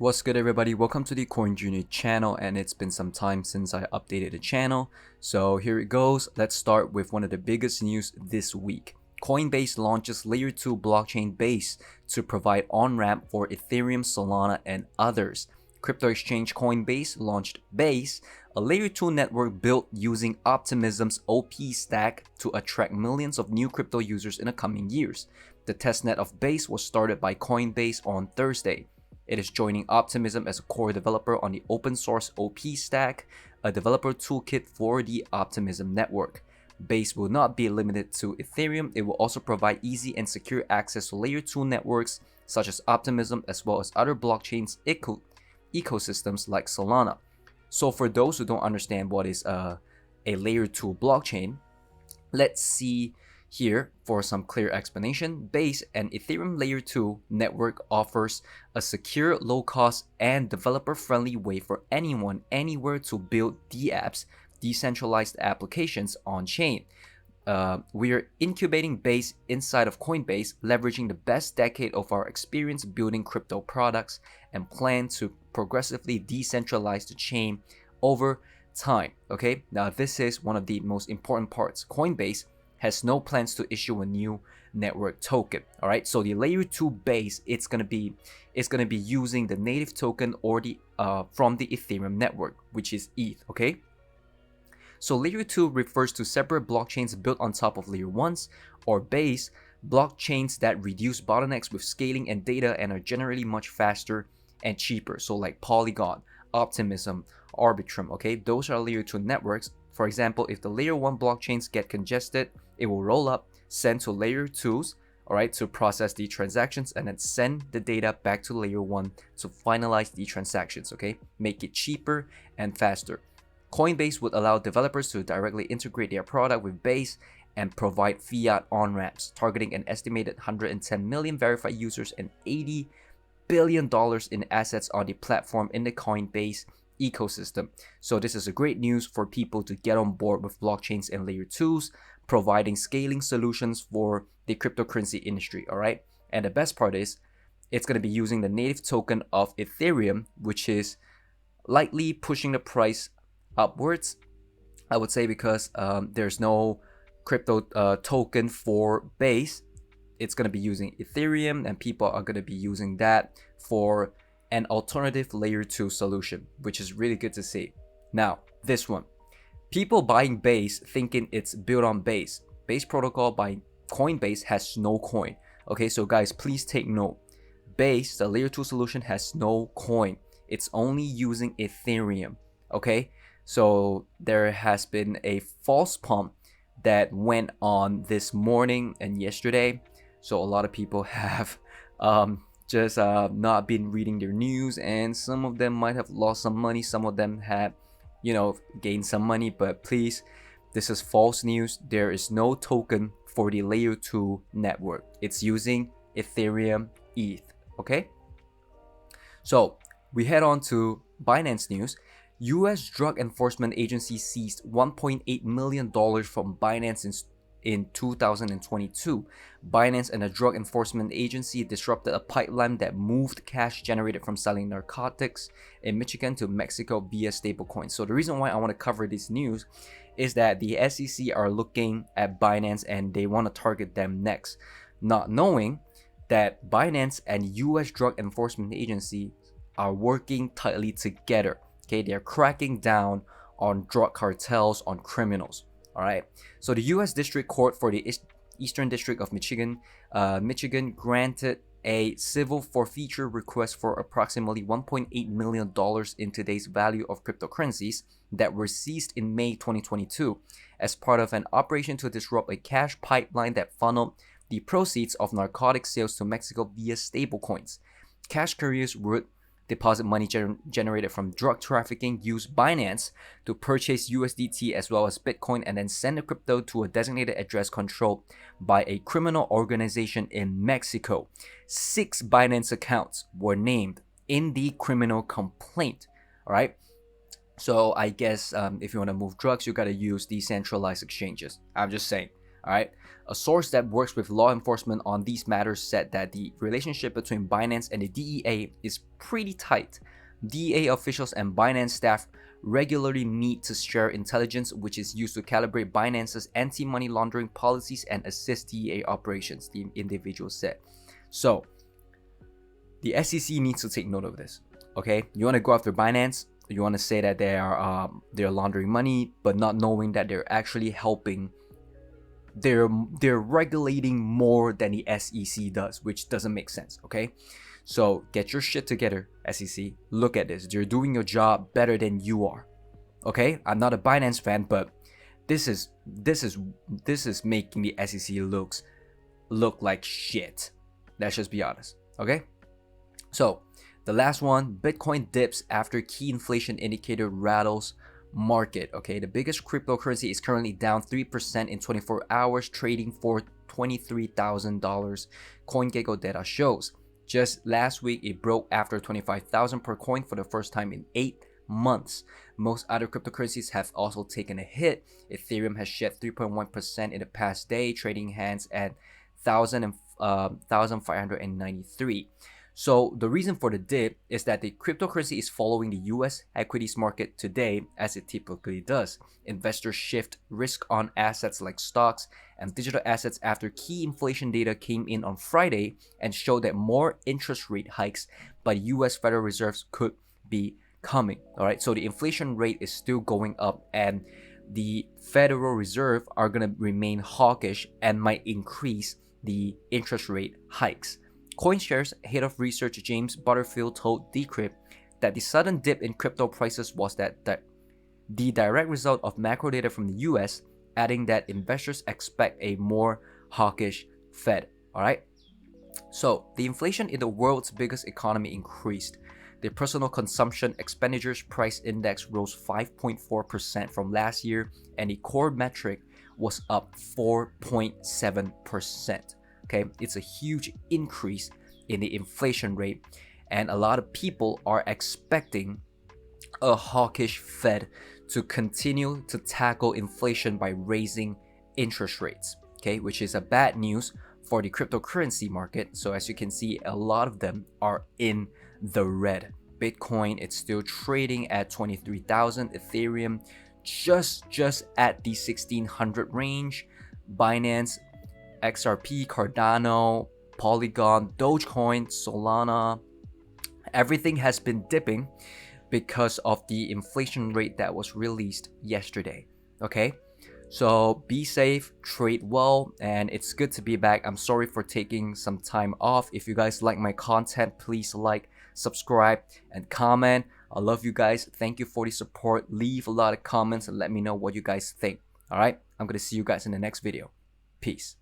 What's good, everybody? Welcome to the Coin Junior channel, and it's been some time since I updated the channel, so here it goes. Let's start with one of the biggest news this week. Coinbase launches layer 2 blockchain Base to provide on-ramp for Ethereum, Solana, and others. Crypto exchange Coinbase launched Base, a layer 2 network built using Optimism's OP stack to attract millions of new crypto users in the coming years. The testnet of Base was started by Coinbase on Thursday. It is joining Optimism as a core developer on the open source OP stack, a developer toolkit for the Optimism network. Base will not be limited to Ethereum. It will also provide easy and secure access to layer 2 networks such as Optimism, as well as other blockchains ecosystems like Solana. So for those who don't understand what is a layer 2 blockchain, let's see here for some clear explanation. Base, an Ethereum layer 2 network, offers a secure, low-cost, and developer-friendly way for anyone, anywhere to build dApps, decentralized applications on-chain. We are incubating Base inside of Coinbase, leveraging the best decade of our experience building crypto products, and plan to progressively decentralize the chain over time. Okay, now this is one of the most important parts. Coinbase has no plans to issue a new network token. All right, so the layer 2 Base, it's gonna be using the native token or the from the Ethereum network, which is ETH. Okay, so layer 2 refers to separate blockchains built on top of layer 1's or Base, blockchains that reduce bottlenecks with scaling and data and are generally much faster and cheaper. So like Polygon, Optimism, Arbitrum. Okay, those are layer 2 networks. For example, if the layer 1 blockchains get congested, it will roll up, send to layer 2's, all right, to process the transactions, and then send the data back to layer 1 to finalize the transactions. Okay, make it cheaper and faster. Coinbase would allow developers to directly integrate their product with Base and provide fiat on-ramps, targeting an estimated 110 million verified users and $80 billion in assets on the platform in the Coinbase ecosystem. So this is a great news for people to get on board with blockchains and layer 2's, providing scaling solutions for the cryptocurrency industry. All right, and the best part is it's going to be using the native token of Ethereum, which is likely pushing the price upwards, I would say, because there's no crypto token for Base. It's going to be using Ethereum, and people are going to be using that for an alternative layer 2 solution, which is really good to see. Now, this one. People buying Base thinking it's built on Base. Base protocol by Coinbase has no coin. Okay, so guys, please take note. Base, the layer 2 solution, has no coin. It's only using Ethereum. Okay, so there has been a false pump that went on this morning and yesterday. So a lot of people have just not been reading their news, and some of them might have lost some money. Some of them had, gained some money, but please, this is false news. There is no token for the layer 2 network. It's using Ethereum ETH. Okay, so we head on to Binance news. US Drug Enforcement Agency seized $1.8 million from Binance in 2022. Binance and the Drug Enforcement Agency disrupted a pipeline that moved cash generated from selling narcotics in Michigan to Mexico via stablecoins. So the reason why I want to cover this news is that the SEC are looking at Binance and they want to target them next, not knowing that Binance and US Drug Enforcement Agency are working tightly together. Okay, they're cracking down on drug cartels, on criminals. All right, so the U.S. District Court for the Eastern District of Michigan granted a civil forfeiture request for approximately $1.8 million in today's value of cryptocurrencies that were seized in May 2022 as part of an operation to disrupt a cash pipeline that funneled the proceeds of narcotic sales to Mexico via stablecoins. Cash carriers would deposit money generated from drug trafficking, use Binance to purchase USDT as well as Bitcoin, and then send the crypto to a designated address controlled by a criminal organization in Mexico. 6 Binance accounts were named in the criminal complaint. All right, so I guess if you want to move drugs, you got to use decentralized exchanges. I'm just saying. All right. A source that works with law enforcement on these matters said that the relationship between Binance and the DEA is pretty tight. DEA officials and Binance staff regularly meet to share intelligence, which is used to calibrate Binance's anti-money laundering policies and assist DEA operations, the individual said. So, the SEC needs to take note of this. Okay, you want to go after Binance, you want to say that they're laundering money, but not knowing that they're actually helping. They're regulating more than the SEC does, which doesn't make sense. Okay, so get your shit together, SEC. Look at this. They're doing your job better than you are. Okay, I'm not a Binance fan, but this is making the SEC look like shit. Let's just be honest. Okay, so the last one, Bitcoin dips after key inflation indicator rattles market. Okay, the biggest cryptocurrency is currently down 3% in 24 hours, trading for $23,000. CoinGecko data shows. Just last week, it broke after 25,000 per coin for the first time in 8 months. Most other cryptocurrencies have also taken a hit. Ethereum has shed 3.1% in the past day, trading hands at 1,593. So the reason for the dip is that the cryptocurrency is following the US equities market today, as it typically does. Investors shift risk on assets like stocks and digital assets after key inflation data came in on Friday and showed that more interest rate hikes by US Federal Reserves could be coming. All right, so the inflation rate is still going up, and the Federal Reserve are going to remain hawkish and might increase the interest rate hikes. CoinShares head of research James Butterfield told Decrypt that the sudden dip in crypto prices was the direct result of macro data from the US, adding that investors expect a more hawkish Fed. All right. So the inflation in the world's biggest economy increased. The personal consumption expenditures price index rose 5.4% from last year, and the core metric was up 4.7%. Okay, it's a huge increase in the inflation rate, and a lot of people are expecting a hawkish Fed to continue to tackle inflation by raising interest rates. Okay, which is a bad news for the cryptocurrency market. So as you can see, a lot of them are in the red. Bitcoin, it's still trading at 23,000. Ethereum just at the 1,600 range. Binance, XRP, Cardano, Polygon, Dogecoin, Solana, everything has been dipping because of the inflation rate that was released yesterday. Okay, so be safe, trade well, and it's good to be back. I'm sorry for taking some time off. If you guys like my content, please like, subscribe, and comment. I love you guys. Thank you for the support. Leave a lot of comments and let me know what you guys think. All right, I'm gonna see you guys in the next video. Peace.